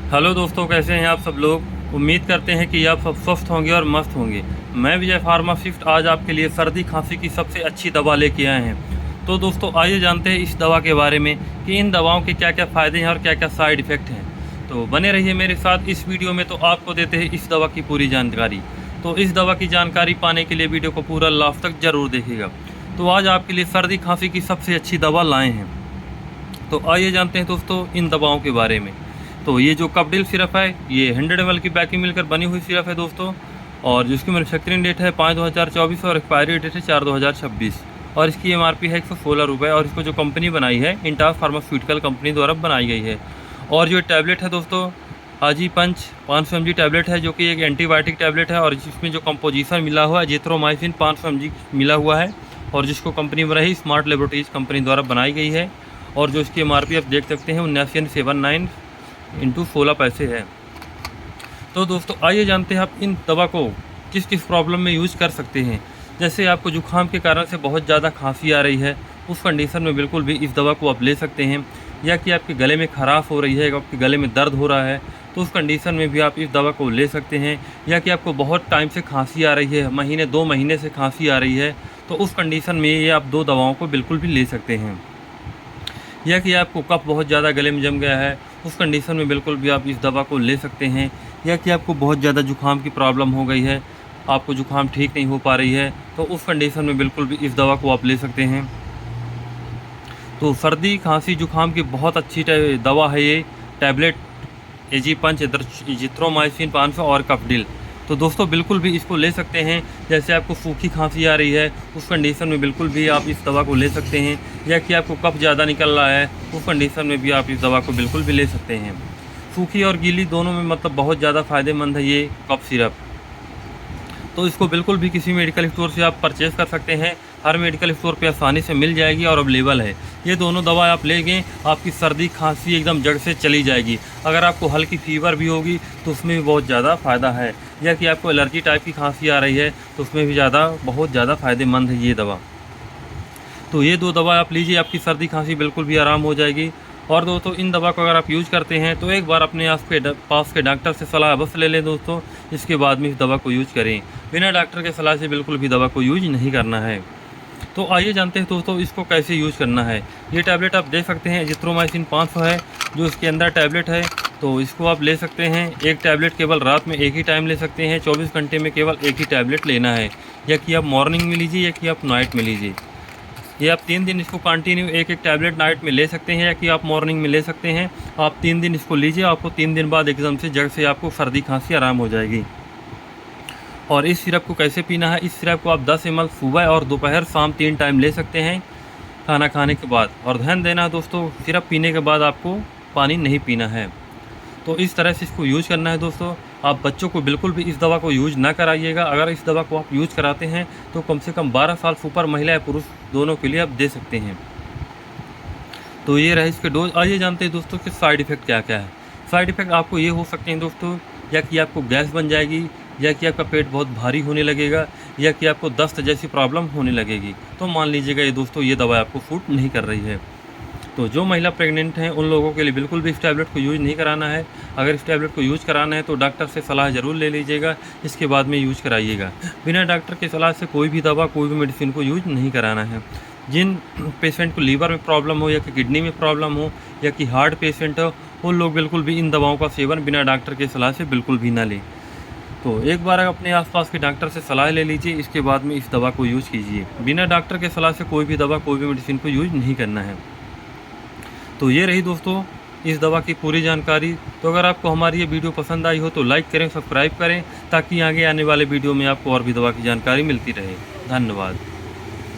Hello दोस्तों, कैसे हैं आप सब लोग। उम्मीद करते हैं कि आप सब स्वस्थ होंगे और मस्त होंगे। मैं विजय फार्मासिस्ट आज आपके लिए सर्दी खांसी की सबसे अच्छी दवा लेके आए हैं। तो दोस्तों आइए जानते हैं इस दवा के बारे में कि इन दवाओं के क्या क्या फ़ायदे हैं और क्या क्या साइड इफ़ेक्ट हैं। तो बने रहिए मेरे साथ इस वीडियो में, तो आपको देते हैं इस दवा की पूरी जानकारी। तो इस दवा की जानकारी पाने के लिए वीडियो को पूरा लास्ट तक ज़रूर देखिएगा। तो आज आपके लिए सर्दी खांसी की सबसे अच्छी दवा लाए हैं। तो आइए जानते हैं दोस्तों इन दवाओं के बारे में। तो ये जो कपडिल सिरप है, ये 100 ml की पैकिंग मिलकर बनी हुई सिरप है दोस्तों, और जिसकी मैन्युफैक्चरिंग डेट है 5/2024 और एक्सपायरी डेट है 4/2026, और इसकी MRP है 116 रुपये। और इसको जो कंपनी बनाई है इंटास फार्मास्यूटिकल कंपनी द्वारा बनाई गई है। और जो टैबलेट है दोस्तों, आजी पंच 500 mg टैबलेट है, जो कि एक एंटीबायोटिक टैबलेट है, और जिसमें जो कंपोजिशन मिला हुआ है एजिथ्रोमाइसिन 500 mg मिला हुआ है, और जिसको कंपनी बनाई स्मार्ट लेबोरेटरीज कंपनी द्वारा बनाई गई है। और जो इसकी MRP आप देख सकते हैं 79.79 × 16 पैसे है। तो दोस्तों आइए जानते हैं आप इन दवा को किस किस प्रॉब्लम में यूज़ कर सकते हैं। जैसे आपको जुकाम के कारण से बहुत ज़्यादा खांसी आ रही है, उस कंडीशन में बिल्कुल भी इस दवा को आप ले सकते हैं। या कि आपके गले में खराश हो रही है, आपके गले में दर्द हो रहा है, तो उस कंडीशन में भी आप इस दवा को ले सकते हैं। या कि आपको बहुत टाइम से खांसी आ रही है, महीने 2 महीने से खांसी आ रही है, तो उस कंडीशन में ये आप 2 दवाओं को बिल्कुल भी ले सकते हैं। या कि आपको कफ बहुत ज़्यादा गले में जम गया है, उस कंडीशन में बिल्कुल भी आप इस दवा को ले सकते हैं। या कि आपको बहुत ज़्यादा जुकाम की प्रॉब्लम हो गई है, आपको जुकाम ठीक नहीं हो पा रही है, तो उस कंडीशन में बिल्कुल भी इस दवा को आप ले सकते हैं। तो सर्दी खांसी जुकाम की बहुत अच्छी दवा है ये टैबलेट, एजी पंच, एजिथ्रोमाइसिन 500 और कपडिल। तो दोस्तों बिल्कुल भी इसको ले सकते हैं। जैसे आपको सूखी खांसी आ रही है, उस कंडीशन में बिल्कुल भी आप इस दवा को ले सकते हैं। या कि आपको कफ ज़्यादा निकल रहा है, उस कंडीशन में भी आप इस दवा को बिल्कुल भी ले सकते हैं। सूखी और गीली दोनों में मतलब बहुत ज़्यादा फ़ायदेमंद है ये कफ सिरप। तो इसको बिल्कुल भी किसी मेडिकल स्टोर से आप परचेज़ कर सकते हैं। हर मेडिकल स्टोर पे आसानी से मिल जाएगी और अवेलेबल है। ये दोनों दवा आप लेंगे, आपकी सर्दी खांसी एकदम जड़ से चली जाएगी। अगर आपको हल्की फीवर भी होगी तो उसमें भी बहुत ज़्यादा फ़ायदा है। या कि आपको एलर्जी टाइप की खांसी आ रही है, तो उसमें भी बहुत ज़्यादा फ़ायदेमंद है ये दवा। तो ये 2 दवा आप लीजिए, आपकी सर्दी खांसी बिल्कुल भी आराम हो जाएगी। और दोस्तों इन दवा को अगर आप यूज़ करते हैं तो एक बार अपने पास के डॉक्टर से सलाह अवश्य ले लें दोस्तों। इसके बाद में इस दवा को यूज़ करें। बिना डॉक्टर के सलाह से बिल्कुल भी दवा को यूज नहीं करना है। तो आइए जानते हैं दोस्तों इसको कैसे यूज़ करना है। ये टैबलेट आप देख सकते हैं एजिथ्रोमाइसिन 500 है, जो इसके अंदर टैबलेट है। तो इसको आप ले सकते हैं। एक टैबलेट केवल रात में एक ही टाइम ले सकते हैं, 24 घंटे में केवल एक ही टैबलेट लेना है। या कि आप मॉर्निंग में लीजिए या कि आप नाइट में लीजिए। ये आप 3 दिन इसको कंटिन्यू एक एक टैबलेट नाइट में ले सकते हैं, या कि आप मॉर्निंग में ले सकते हैं। आप 3 दिन इसको लीजिए, आपको 3 दिन बाद एकदम से जड़ से आपको सर्दी खांसी आराम हो जाएगी। और इस सिरप को कैसे पीना है, इस सिरप को आप 10 ml सुबह और दोपहर शाम 3 टाइम ले सकते हैं खाना खाने के बाद। और ध्यान देना है दोस्तों, सिरप पीने के बाद आपको पानी नहीं पीना है। तो इस तरह से इसको यूज़ करना है दोस्तों। आप बच्चों को बिल्कुल भी इस दवा को यूज़ ना कराइएगा। अगर इस दवा को आप यूज़ कराते हैं तो कम से कम 12 साल से ऊपर महिला या पुरुष दोनों के लिए आप दे सकते हैं। तो ये रहे इसके डोज। आइए जानते हैं दोस्तों कि साइड इफ़ेक्ट क्या क्या है। साइड इफ़ेक्ट आपको ये हो सकते हैं दोस्तों, या कि आपको गैस बन जाएगी, या कि आपका पेट बहुत भारी होने लगेगा, या कि आपको दस्त जैसी प्रॉब्लम होने लगेगी। तो मान लीजिएगा ये दोस्तों ये दवा आपको सूट नहीं कर रही है। तो जो महिला प्रेग्नेंट हैं उन लोगों के लिए बिल्कुल भी इस टैबलेट को यूज़ नहीं कराना है। अगर इस टैबलेट को यूज़ कराना है तो डॉक्टर से सलाह ज़रूर ले लीजिएगा, इसके बाद में यूज़ कराइएगा। बिना डॉक्टर की सलाह से कोई भी दवा, कोई भी मेडिसिन को यूज़ नहीं कराना है। जिन पेशेंट को लीवर में प्रॉब्लम हो, या कि किडनी में प्रॉब्लम हो, या कि हार्ट पेशेंट हो, उन लोग बिल्कुल भी इन दवाओं का सेवन बिना डॉक्टर की सलाह से बिल्कुल भी ना लें। तो एक बार अपने आसपास के डॉक्टर से सलाह ले लीजिए, इसके बाद में इस दवा को यूज़ कीजिए। बिना डॉक्टर के सलाह से कोई भी दवा, कोई भी मेडिसिन को यूज़ नहीं करना है। तो ये रही दोस्तों इस दवा की पूरी जानकारी। तो अगर आपको हमारी ये वीडियो पसंद आई हो तो लाइक करें, सब्सक्राइब करें, ताकि आगे आने वाले वीडियो में आपको और भी दवा की जानकारी मिलती रहे। धन्यवाद।